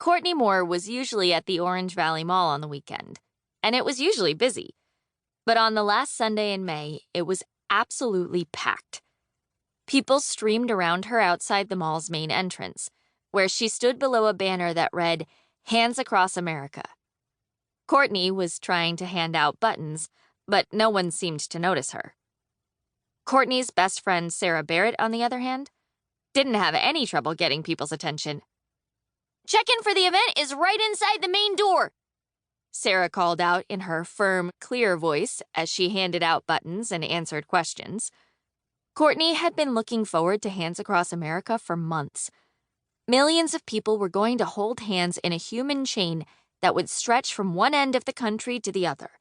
Courtney Moore was usually at the Orange Valley Mall on the weekend, and it was usually busy. But on the last Sunday in May, it was absolutely packed. People streamed around her outside the mall's main entrance, where she stood below a banner that read, "Hands Across America." Courtney was trying to hand out buttons, but no one seemed to notice her. Courtney's best friend, Sarah Barrett, on the other hand, didn't have any trouble getting people's attention. "Check-in for the event is right inside the main door," Sarah called out in her firm, clear voice as she handed out buttons and answered questions. Courtney had been looking forward to Hands Across America for months. Millions of people were going to hold hands in a human chain that would stretch from one end of the country to the other.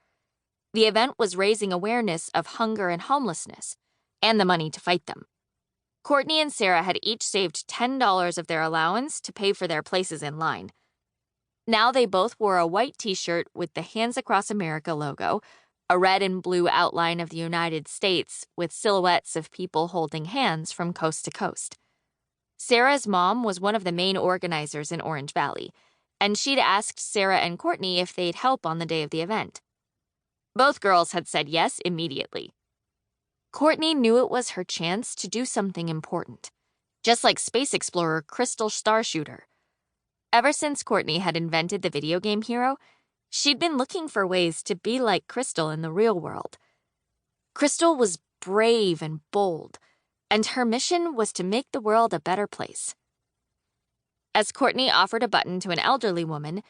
The event was raising awareness of hunger and homelessness, and the money to fight them. Courtney and Sarah had each saved $10 of their allowance to pay for their places in line. Now they both wore a white t-shirt with the Hands Across America logo, a red and blue outline of the United States with silhouettes of people holding hands from coast to coast. Sarah's mom was one of the main organizers in Orange Valley, and she'd asked Sarah and Courtney if they'd help on the day of the event. Both girls had said yes immediately. Courtney knew it was her chance to do something important, just like space explorer Crystal Starshooter. Ever since Courtney had invented the video game hero, she'd been looking for ways to be like Crystal in the real world. Crystal was brave and bold, and her mission was to make the world a better place. As Courtney offered a button to an elderly woman,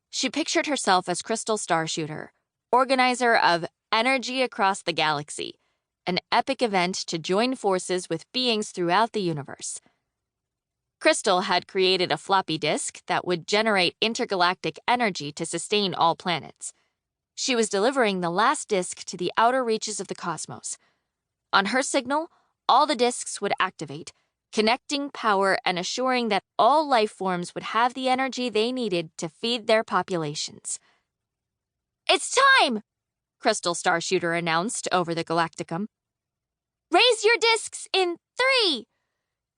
she pictured herself as Crystal Starshooter, organizer of Energy Across the Galaxy, an epic event to join forces with beings throughout the universe. Crystal had created a floppy disk that would generate intergalactic energy to sustain all planets. She was delivering the last disk to the outer reaches of the cosmos. On her signal, all the disks would activate, connecting power and assuring that all life forms would have the energy they needed to feed their populations. "It's time!" Crystal Starshooter announced over the Galacticum. "Raise your disks in 3,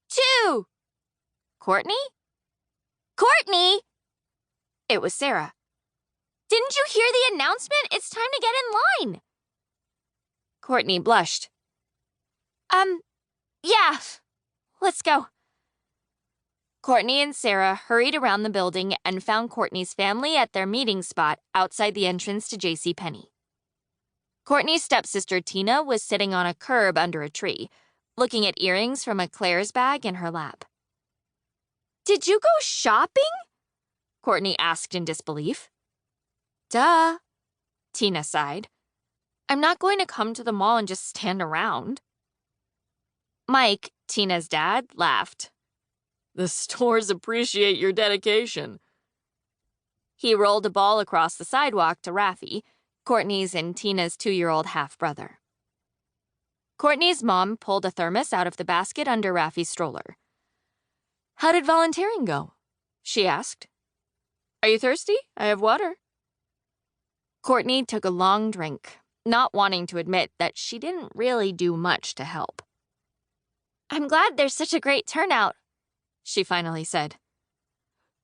2... Courtney? Courtney!" It was Sarah. "Didn't you hear the announcement? It's time to get in line." Courtney blushed. Yeah, let's go." Courtney and Sarah hurried around the building and found Courtney's family at their meeting spot outside the entrance to JCPenney. Courtney's stepsister Tina was sitting on a curb under a tree, looking at earrings from a Claire's bag in her lap. "Did you go shopping?" Courtney asked in disbelief. "Duh," Tina sighed. "I'm not going to come to the mall and just stand around." Mike, Tina's dad, laughed. "The stores appreciate your dedication." He rolled a ball across the sidewalk to Raffi, Courtney's and Tina's 2-year-old half-brother. Courtney's mom pulled a thermos out of the basket under Raffi's stroller. "How did volunteering go?" she asked. "Are you thirsty? I have water." Courtney took a long drink, not wanting to admit that she didn't really do much to help. "I'm glad there's such a great turnout," she finally said.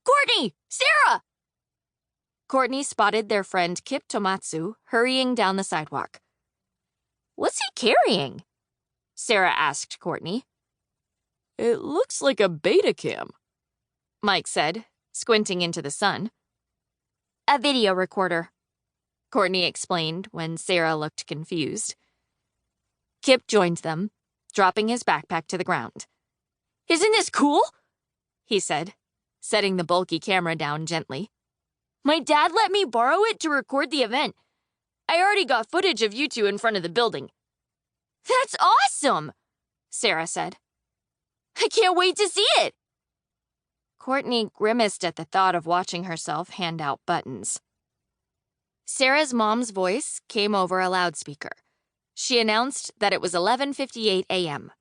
"Courtney! Sarah!" Courtney spotted their friend Kip Tomatsu hurrying down the sidewalk. "What's he carrying?" Sarah asked Courtney. "It looks like a Betacam," Mike said, squinting into the sun. "A video recorder," Courtney explained when Sarah looked confused. Kip joined them, dropping his backpack to the ground. "Isn't this cool?" he said, setting the bulky camera down gently. "My dad let me borrow it to record the event. I already got footage of you two in front of the building." "That's awesome," Sarah said. "I can't wait to see it." Courtney grimaced at the thought of watching herself hand out buttons. Sarah's mom's voice came over a loudspeaker. She announced that it was 11:58 a.m.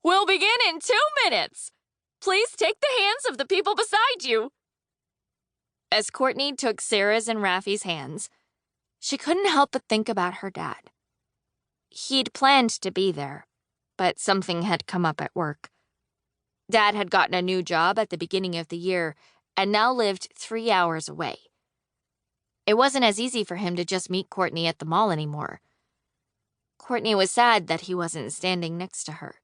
"We'll begin in 2 minutes. Please take the hands of the people beside you." As Courtney took Sarah's and Raffi's hands, she couldn't help but think about her dad. He'd planned to be there, but something had come up at work. Dad had gotten a new job at the beginning of the year, and now lived 3 hours away. It wasn't as easy for him to just meet Courtney at the mall anymore. Courtney was sad that he wasn't standing next to her.